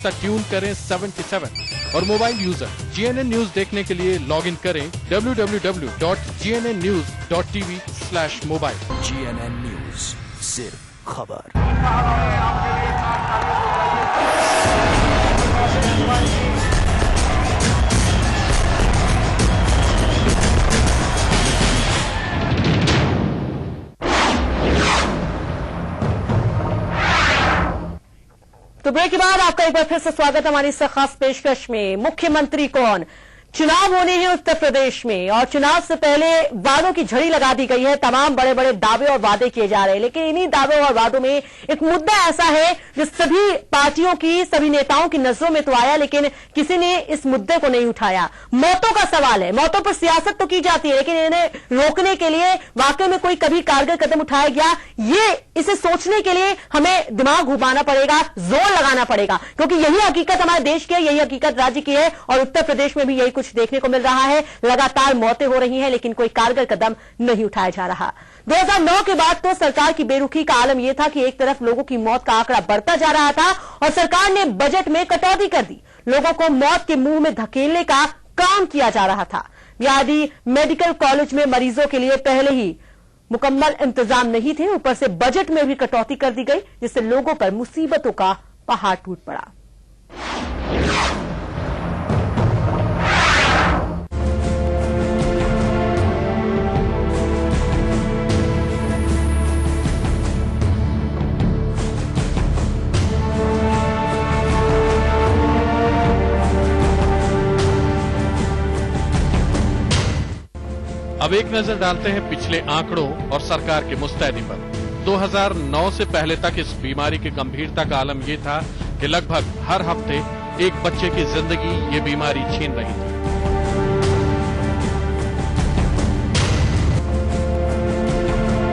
Tune करें 77 और mobile user GNN news देखने के लिए लॉगिन करें www.gnnnews.tv/mobile। GNN न्यूज, सिर्फ खबर। तो ब्रेक के बाद आपका एक बार फिर से स्वागत है हमारी इस खास पेशकश में। मुख्यमंत्री कौन? चुनाव होने हैं उत्तर प्रदेश में और चुनाव से पहले वादों की झड़ी लगा दी गई है। तमाम बड़े बड़े दावे और वादे किए जा रहे हैं, लेकिन इन्हीं दावे और वादों में एक मुद्दा ऐसा है जो सभी पार्टियों की, सभी नेताओं की नजरों में तो आया, लेकिन किसी ने इस मुद्दे को नहीं उठाया। मौतों का सवाल है। मौतों पर सियासत तो की जाती है, लेकिन इन्हें रोकने के लिए वाकई में कोई कभी कारगर कदम उठाया गया? इसे सोचने के लिए हमें दिमाग घुमाना पड़ेगा, जोर लगाना पड़ेगा, क्योंकि यही हकीकत हमारे देश की है, यही हकीकत राज्य की है और उत्तर प्रदेश में भी यही कुछ देखने को मिल रहा है। लगातार मौतें हो रही हैं, लेकिन कोई कारगर कदम नहीं उठाया जा रहा। 2009 के बाद तो सरकार की बेरुखी का आलम यह था कि एक तरफ लोगों की मौत का आंकड़ा बढ़ता जा रहा था और सरकार ने बजट में कटौती कर दी। लोगों को मौत के मुंह में धकेलने का काम किया जा रहा था। यदि मेडिकल कॉलेज में मरीजों के लिए पहले ही मुकम्मल इंतजाम नहीं थे, ऊपर से बजट में भी कटौती कर दी गई, जिससे लोगों पर मुसीबतों का पहाड़ टूट पड़ा। अब एक नजर डालते हैं पिछले आंकड़ों और सरकार के मुस्तैदी पर। 2009 से पहले तक इस बीमारी की गंभीरता का आलम यह था कि लगभग हर हफ्ते एक बच्चे की जिंदगी ये बीमारी छीन रही थी।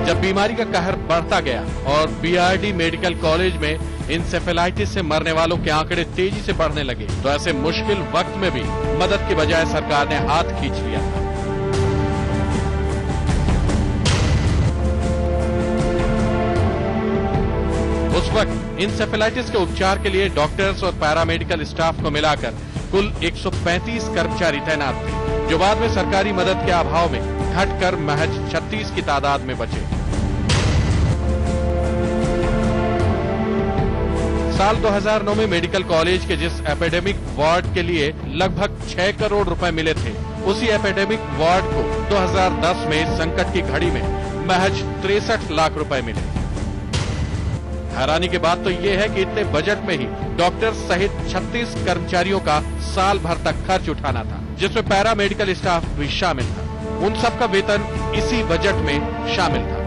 जब बीमारी का कहर बढ़ता गया और BRD मेडिकल कॉलेज में इंसेफेलाइटिस से मरने वालों के आंकड़े तेजी से बढ़ने लगे, तो ऐसे मुश्किल वक्त में भी मदद के बजाय सरकार ने हाथ खींच लिया था। उस वक्त इंसेफेलाइटिस के उपचार के लिए डॉक्टर्स और पैरामेडिकल स्टाफ को मिलाकर कुल 135 कर्मचारी तैनात थे, जो बाद में सरकारी मदद के अभाव में घटकर महज 36 की तादाद में बचे। साल 2009 में मेडिकल कॉलेज के जिस एपिडेमिक वार्ड के लिए लगभग 6 करोड़ रुपए मिले थे, उसी एपिडेमिक वार्ड को 2010 में संकट की घड़ी में महज 63 लाख रुपए मिले। हैरानी की बात तो ये है कि इतने बजट में ही डॉक्टर सहित 36 कर्मचारियों का साल भर तक खर्च उठाना था, जिसमें पैरामेडिकल स्टाफ भी शामिल था। उन सबका वेतन इसी बजट में शामिल था।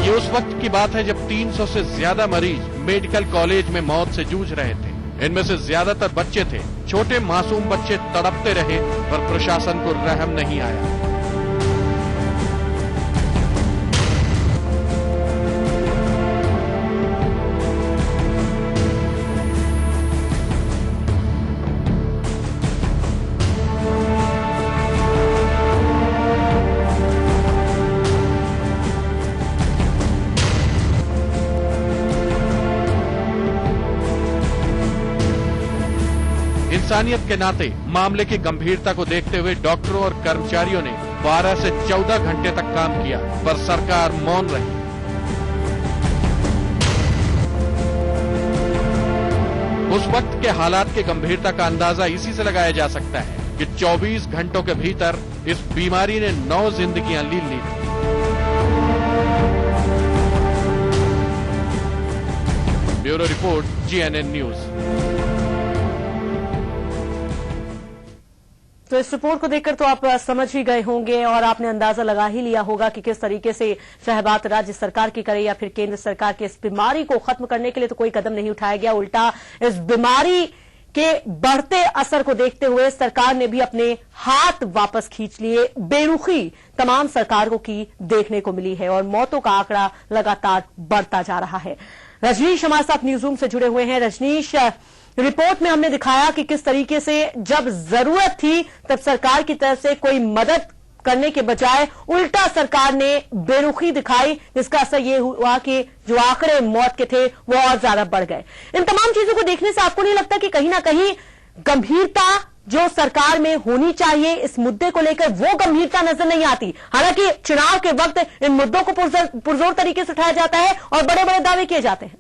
ये उस वक्त की बात है जब 300 से ज्यादा मरीज मेडिकल कॉलेज में मौत से जूझ रहे थे। इनमें से ज्यादातर बच्चे थे। छोटे मासूम बच्चे तड़पते रहे, पर प्रशासन को रहम नहीं आया। इंसानियत के नाते मामले की गंभीरता को देखते हुए डॉक्टरों और कर्मचारियों ने 12 से 14 घंटे तक काम किया, पर सरकार मौन रही। उस वक्त के हालात की गंभीरता का अंदाजा इसी से लगाया जा सकता है कि 24 घंटों के भीतर इस बीमारी ने 9 जिंदगियां ली थी। Bureau report, GNN news. तो इस रिपोर्ट को देखकर तो आप समझ ही गए होंगे और आपने अंदाजा लगा ही लिया होगा कि किस तरीके से चाहे बात राज्य सरकार की करे या फिर केंद्र सरकार की, इस बीमारी को खत्म करने के लिए तो कोई कदम नहीं उठाया गया। उल्टा इस बीमारी के बढ़ते असर को देखते हुए सरकार ने भी अपने हाथ वापस खींच लिए। बेरुखी तमाम सरकारों की देखने को मिली है और मौतों का आंकड़ा लगातार बढ़ता जा रहा है। रजनीश हमारे साथ न्यूज रूम से जुड़े हुए हैं। रजनीश, रिपोर्ट में हमने दिखाया कि किस तरीके से जब जरूरत थी तब सरकार की तरफ से कोई मदद करने के बजाय उल्टा सरकार ने बेरुखी दिखाई, जिसका असर ये हुआ कि जो आंकड़े मौत के थे वो और ज्यादा बढ़ गए। इन तमाम चीजों को देखने से आपको नहीं लगता कि कहीं ना कहीं गंभीरता जो सरकार में होनी चाहिए इस मुद्दे को लेकर, वो गंभीरता नजर नहीं आती? हालांकि चुनाव के वक्त इन मुद्दों को पुरजोर तरीके से उठाया जाता है और बड़े बड़े दावे किए जाते हैं।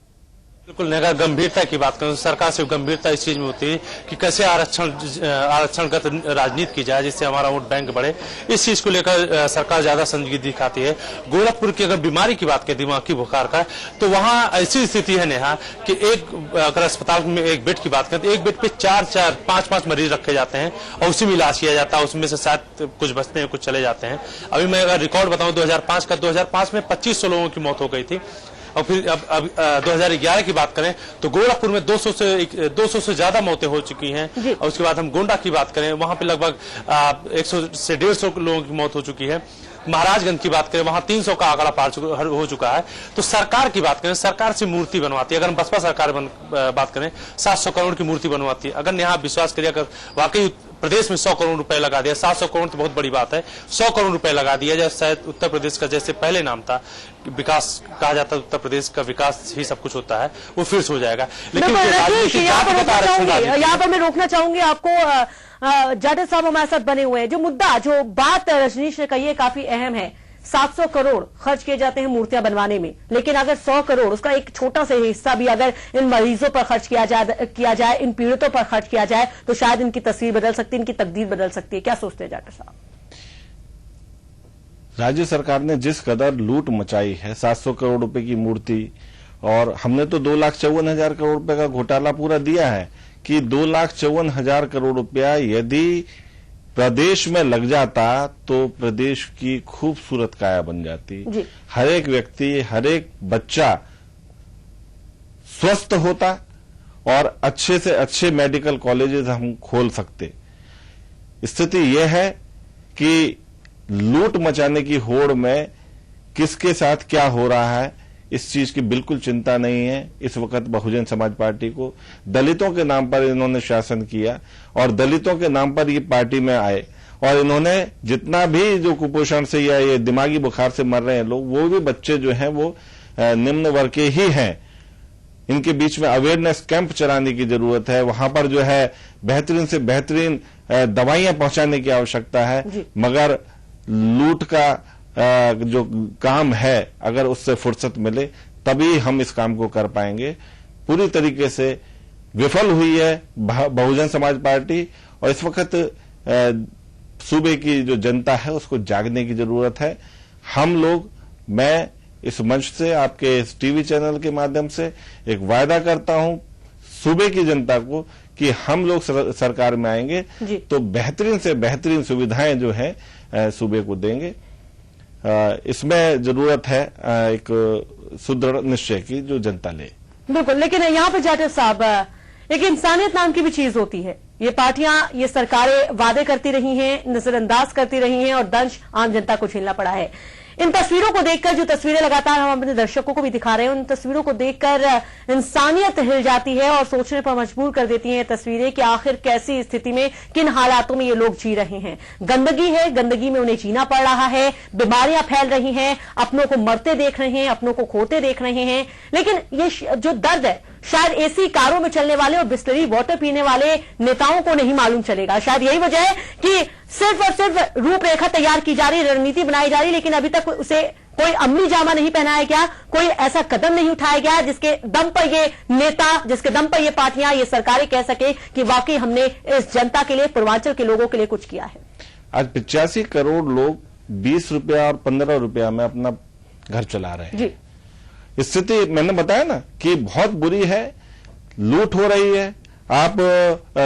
बिल्कुल, अगर गंभीरता की बात करें तो सरकार से गंभीरता इस चीज में होती है कि कैसे आरक्षणगत राजनीति की जाए जिससे हमारा वोट बैंक बढ़े। इस चीज को लेकर सरकार ज्यादा संजीदगी दिखाती है। गोरखपुर की अगर बीमारी की बात करें, दिमागी बुखार का, तो वहां ऐसी स्थिति है नेहा कि अगर अस्पताल में एक बेड की बात करें तो एक बेड पे 4-5 मरीज रखे जाते हैं और उसी में इलाज किया जाता है। उसमें से शायद कुछ बचते हैं, कुछ चले जाते हैं। अभी मैं अगर रिकॉर्ड बताऊं 2005 में 2500 लोगों की मौत हो गई थी। और फिर अब 2011 की बात करें तो गोरखपुर में 200 से ज्यादा मौतें हो चुकी हैं। और उसके बाद हम गोंडा की बात करें, वहां पे लगभग 100 से 150 लोगों की मौत हो चुकी है। महाराजगंज की बात करें, वहां 300 का आंकड़ा पार हो चुका है। तो सरकार की बात करें, सरकार से मूर्ति बनवाती है। अगर हम बसपा सरकार बात करें, 700 करोड़ की मूर्ति बनवाती है। अगर यहाँ विश्वास करिए, अगर वाकई प्रदेश में 100 करोड़ रुपए लगा दिया, 700 करोड़ तो बहुत बड़ी बात है, 100 करोड़ रुपए लगा दिया जाए, शायद उत्तर प्रदेश का जैसे पहले नाम था विकास कहा जाता है, उत्तर प्रदेश का विकास ही सब कुछ होता है, वो फिर से हो जाएगा। लेकिन यहाँ पर मैं रोकना चाहूंगी आपको। जाटव साहब हमारे साथ बने हुए हैं। जो मुद्दा, जो बात रजनीश ने कही है काफी अहम है। 700 करोड़ खर्च किए जाते हैं मूर्तियां बनवाने में, लेकिन अगर 100 करोड़ उसका एक छोटा सा हिस्सा भी अगर इन मरीजों पर खर्च किया जाए, इन पीड़ितों पर खर्च किया जाए, तो शायद इनकी तस्वीर बदल सकती है, इनकी तकदीर बदल सकती है। क्या सोचते हैं जाटव साहब? राज्य सरकार ने जिस कदर लूट मचाई है, 700 करोड़ रुपए की मूर्ति, और हमने तो 2,54,000 करोड़ रुपए का घोटाला पूरा दिया है कि 2,54,000 करोड़ रुपया यदि प्रदेश में लग जाता तो प्रदेश की खूबसूरत काया बन जाती। हर एक व्यक्ति, हर एक बच्चा स्वस्थ होता और अच्छे से अच्छे मेडिकल कॉलेजेस हम खोल सकते। स्थिति यह है कि लूट मचाने की होड़ में किसके साथ क्या हो रहा है इस चीज की बिल्कुल चिंता नहीं है। इस वक्त बहुजन समाज पार्टी को दलितों के नाम पर इन्होंने शासन किया और दलितों के नाम पर ये पार्टी में आए, और इन्होंने जितना भी जो कुपोषण से या ये दिमागी बुखार से मर रहे हैं लोग, वो भी बच्चे जो हैं वो निम्न वर्ग के ही हैं। इनके बीच में अवेयरनेस कैंप चलाने की जरूरत है। वहां पर जो है बेहतरीन से बेहतरीन दवाइयां पहुंचाने की आवश्यकता है। मगर लूट का जो काम है, अगर उससे फुर्सत मिले तभी हम इस काम को कर पाएंगे। पूरी तरीके से विफल हुई है बहुजन समाज पार्टी, और इस वक्त सूबे की जो जनता है उसको जागने की जरूरत है। हम लोग, मैं इस मंच से, आपके इस टीवी चैनल के माध्यम से एक वायदा करता हूं सूबे की जनता को कि हम लोग सरकार में आएंगे तो बेहतरीन से बेहतरीन सुविधाएं जो है सूबे को देंगे। इसमें जरूरत है एक सुदृढ़ निश्चय की जो जनता ले। बिल्कुल, लेकिन यहाँ पर जाटव साहब, एक इंसानियत नाम की भी चीज होती है। ये पार्टियां, ये सरकारें वादे करती रही हैं, नजरअंदाज करती रही हैं और दंश आम जनता को झेलना पड़ा है। इन तस्वीरों को देखकर, जो तस्वीरें लगातार हम अपने दर्शकों को भी दिखा रहे हैं, उन तस्वीरों को देखकर इंसानियत हिल जाती है और सोचने पर मजबूर कर देती हैं तस्वीरें कि आखिर कैसी स्थिति में, किन हालातों में ये लोग जी रहे हैं। गंदगी है, गंदगी में उन्हें जीना पड़ रहा है, बीमारियां फैल रही हैं, अपनों को मरते देख रहे हैं, अपनों को खोते देख रहे हैं। लेकिन ये जो दर्द है शायद एसी कारों में चलने वाले और बिस्लरी वाटर पीने वाले नेताओं को नहीं मालूम चलेगा। शायद यही वजह है कि सिर्फ और सिर्फ रूपरेखा तैयार की जा रही, रणनीति बनाई जा रही, लेकिन अभी तक उसे कोई अमली जामा नहीं पहनाया गया, कोई ऐसा कदम नहीं उठाया गया जिसके दम पर ये नेता, जिसके दम पर ये पार्टियां, ये सरकारें कह सके कि वाकई हमने इस जनता के लिए, पूर्वांचल के लोगों के लिए कुछ किया है। आज 85 करोड़ लोग 20 रुपया और 15 रुपया में अपना घर चला रहे हैं। स्थिति मैंने बताया ना कि बहुत बुरी है, लूट हो रही है। आप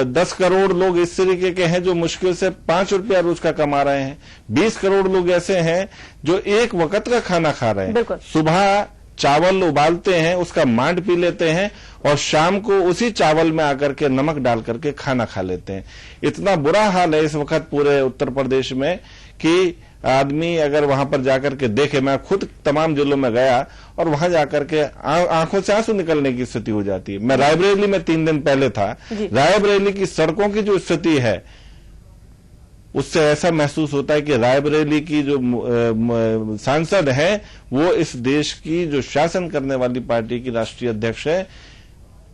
10 करोड़ लोग इस तरीके के हैं जो मुश्किल से 5 रुपया रोज का कमा रहे हैं। 20 करोड़ लोग ऐसे हैं जो एक वक्त का खाना खा रहे हैं। सुबह चावल उबालते हैं, उसका मांड पी लेते हैं और शाम को उसी चावल में आकर के नमक डाल करके खाना खा लेते हैं। इतना बुरा हाल है इस वक्त पूरे उत्तर प्रदेश में कि आदमी अगर वहां पर जाकर के देखे, मैं खुद तमाम जिलों में गया और वहां जाकर के आंखों से आंसू निकलने की स्थिति हो जाती है। मैं रायबरेली में 3 दिन पहले था। रायबरेली की सड़कों की जो स्थिति है उससे ऐसा महसूस होता है कि रायबरेली की जो सांसद हैं वो इस देश की जो शासन करने वाली पार्टी की राष्ट्रीय अध्यक्ष है,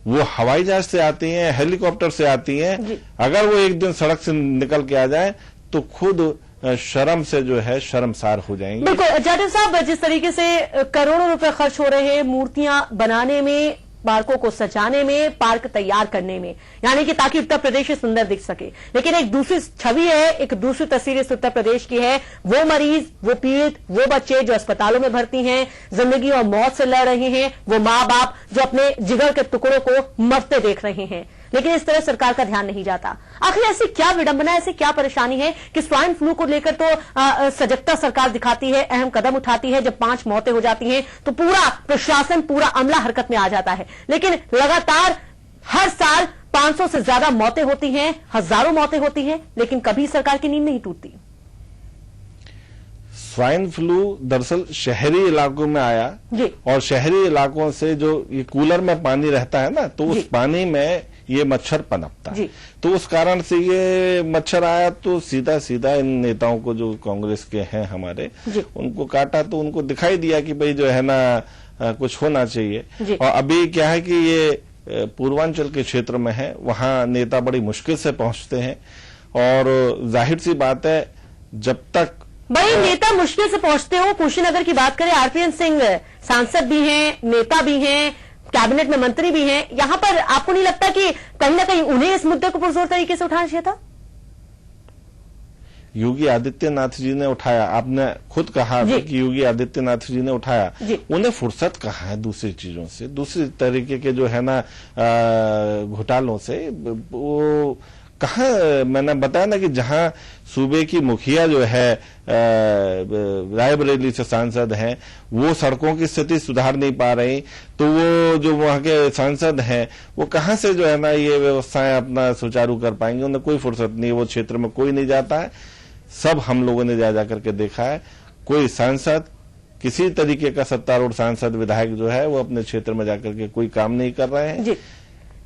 वो हवाई जहाज से आती हैं, हेलीकॉप्टर से आती हैं। अगर वो एक दिन सड़क से निकल के आ जाए तो खुद शर्म से जो है शर्मसार हो जाएंगे। बिल्कुल जाटव साहब, जिस तरीके से करोड़ों रुपए खर्च हो रहे हैं मूर्तियां बनाने में, पार्कों को सजाने में, पार्क तैयार करने में, यानी कि ताकि उत्तर प्रदेश सुंदर दिख सके, लेकिन एक दूसरी छवि है, एक दूसरी तस्वीर इस उत्तर प्रदेश की है। वो मरीज, वो पीड़ित, वो बच्चे जो अस्पतालों में भर्ती हैं, जिंदगी और मौत से लड़ रहे हैं, वो माँ बाप जो अपने जिगर के टुकड़ों को मरते देख रहे हैं, लेकिन इस तरह सरकार का ध्यान नहीं जाता। आखिर ऐसी क्या विडंबना, ऐसी क्या परेशानी है कि स्वाइन फ्लू को लेकर तो सजगता सरकार दिखाती है, अहम कदम उठाती है, जब 5 मौतें हो जाती हैं तो पूरा प्रशासन, पूरा अमला हरकत में आ जाता है, लेकिन लगातार हर साल 500 से ज्यादा मौतें होती हैं, हजारों मौतें होती हैं, लेकिन कभी सरकार की नींद नहीं टूटती। स्वाइन फ्लू दरअसल शहरी इलाकों में आया और शहरी इलाकों से जो ये कूलर में पानी रहता है ना, तो उस पानी में ये मच्छर पनपता है, तो उस कारण से ये मच्छर आया तो सीधा सीधा इन नेताओं को जो कांग्रेस के हैं हमारे, उनको काटा, तो उनको दिखाई दिया कि भाई जो है ना कुछ होना चाहिए। और अभी क्या है कि ये पूर्वांचल के क्षेत्र में है, वहां नेता बड़ी मुश्किल से पहुंचते हैं और जाहिर सी बात है जब तक भाई नेता मुश्किल से पहुंचते हो। कुशीनगर की बात करें, आरपीएन सिंह सांसद भी हैं, नेता भी हैं, कैबिनेट में मंत्री भी हैं, यहां पर आपको नहीं लगता कि कहीं ना कहीं उन्हें इस मुद्दे को पुरजोर तरीके से उठाना चाहिए था? योगी आदित्यनाथ जी ने उठाया, आपने खुद कहा कि योगी आदित्यनाथ जी ने उठाया, उन्हें फुर्सत कहाँ है दूसरी चीजों से, दूसरी तरीके के जो है ना घोटालों से, वो कहाँ, मैंने बताया ना कि जहां सूबे की मुखिया जो है रायबरेली से सांसद हैं, वो सड़कों की स्थिति सुधार नहीं पा रही, तो वो जो वहां के सांसद हैं वो कहां से जो है ना ये व्यवस्थाएं अपना सुचारू कर पाएंगे? उन्हें कोई फुर्सत नहीं, वो क्षेत्र में कोई नहीं जाता है। सब हम लोगों ने जा करके देखा है, कोई सांसद, किसी तरीके का सत्तारूढ़ सांसद विधायक जो है वो अपने क्षेत्र में जाकर के कोई काम नहीं कर रहे हैं।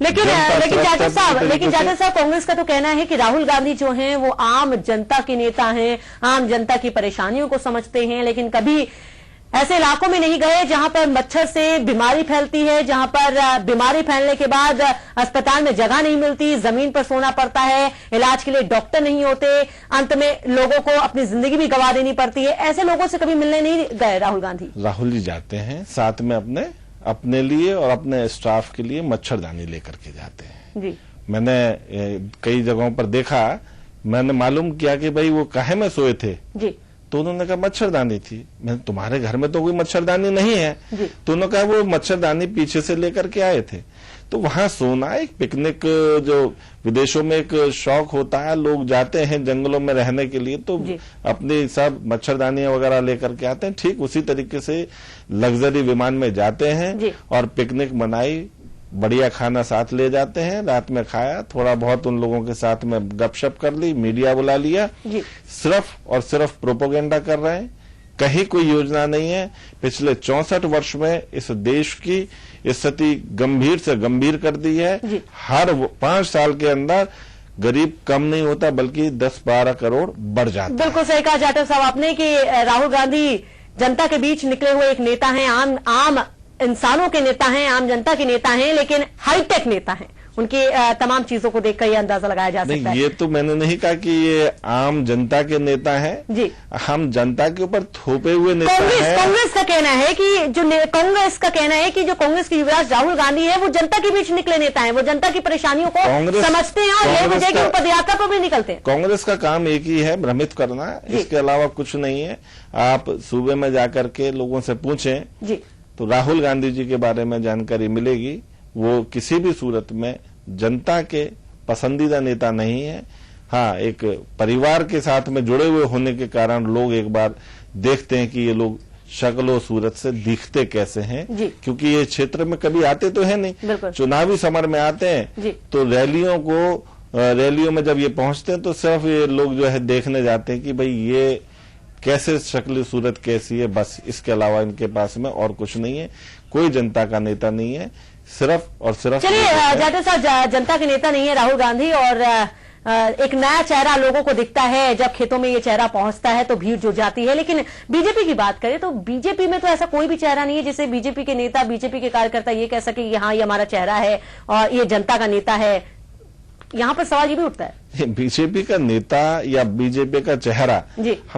लेकिन जाटव साहब, कांग्रेस का तो कहना है कि राहुल गांधी जो हैं वो आम जनता के नेता हैं, आम जनता की परेशानियों को समझते हैं, लेकिन कभी ऐसे इलाकों में नहीं गए जहां पर मच्छर से बीमारी फैलती है, जहां पर बीमारी फैलने के बाद अस्पताल में जगह नहीं मिलती, जमीन पर सोना पड़ता है, इलाज के लिए डॉक्टर नहीं होते, अंत में लोगों को अपनी जिंदगी भी गंवा देनी पड़ती है। ऐसे लोगों से कभी मिलने नहीं गए राहुल गांधी? राहुल जी जाते हैं, साथ में अपने लिए और अपने स्टाफ के लिए मच्छरदानी लेकर के जाते हैं। जी। मैंने कई जगहों पर देखा, मैंने मालूम किया कि भाई वो काहे में सोए थे जी, तो उन्होंने कहा मच्छरदानी थी। मैं, तुम्हारे घर में तो कोई मच्छरदानी नहीं है, तो उन्होंने कहा वो मच्छरदानी पीछे से लेकर के आए थे। तो वहां सोना एक पिकनिक, जो विदेशों में एक शौक होता है, लोग जाते हैं जंगलों में रहने के लिए, तो अपनी सब मच्छरदानियां वगैरह लेकर के आते हैं। ठीक उसी तरीके से लग्जरी विमान में जाते हैं और पिकनिक मनाई, बढ़िया खाना साथ ले जाते हैं, रात में खाया, थोड़ा बहुत उन लोगों के साथ में गपशप कर ली, मीडिया बुला लिया, सिर्फ और सिर्फ प्रोपोगेंडा कर रहे हैं। कहीं कोई योजना नहीं है। पिछले 64 वर्ष में इस देश की स्थिति गंभीर से गंभीर कर दी है। हर 5 साल के अंदर गरीब कम नहीं होता, बल्कि 10-12 करोड़ बढ़ जाता है। बिल्कुल सही कहा जाटव साहब आपने कि राहुल गांधी जनता के बीच निकले हुए एक नेता हैं, आम इंसानों के नेता हैं, आम जनता के नेता हैं, लेकिन हाईटेक नेता हैं। उनकी तमाम चीजों को देखकर यह अंदाजा लगाया जा सकता है। ये तो मैंने नहीं कहा कि ये आम जनता के नेता हैं जी, हम जनता के ऊपर थोपे हुए नेता हैं। कांग्रेस का कहना है कि जो कांग्रेस के युवराज राहुल गांधी है वो जनता के बीच निकले नेता हैं, वो जनता की परेशानियों को समझते हैं और ये वजह की पदयात्रा पर भी निकलते हैं। कांग्रेस का काम एक ही है, भ्रमित करना, इसके अलावा कुछ नहीं है। आप सूबे में जाकर के लोगों से पूछें जी, तो राहुल गांधी जी के बारे में जानकारी मिलेगी। वो किसी भी सूरत में जनता के पसंदीदा नेता नहीं है। हाँ, एक परिवार के साथ में जुड़े हुए होने के कारण लोग एक बार देखते हैं कि ये लोग शक्ल सूरत से दिखते कैसे हैं, क्योंकि ये क्षेत्र में कभी आते तो है नहीं, चुनावी समर में आते हैं, तो रैलियों में जब ये पहुंचते हैं तो सिर्फ ये लोग जो है देखने जाते हैं कि भाई ये कैसे शक्ल सूरत कैसी है, बस इसके अलावा इनके पास में और कुछ नहीं है। कोई जनता का नेता नहीं है, सिर्फ और सिर्फ। चलिए जाटव साहब, जनता के नेता नहीं है राहुल गांधी और एक नया चेहरा लोगों को दिखता है। जब खेतों में ये चेहरा पहुंचता है तो भीड़ जुट जाती है। लेकिन बीजेपी की बात करें तो बीजेपी में तो ऐसा कोई भी चेहरा नहीं है जिसे बीजेपी के नेता, बीजेपी के कार्यकर्ता ये कह सके कि हाँ, ये हमारा चेहरा है और ये जनता का नेता है। यहां पर सवाल ये भी उठता है, बीजेपी का नेता या बीजेपी का चेहरा जी। हम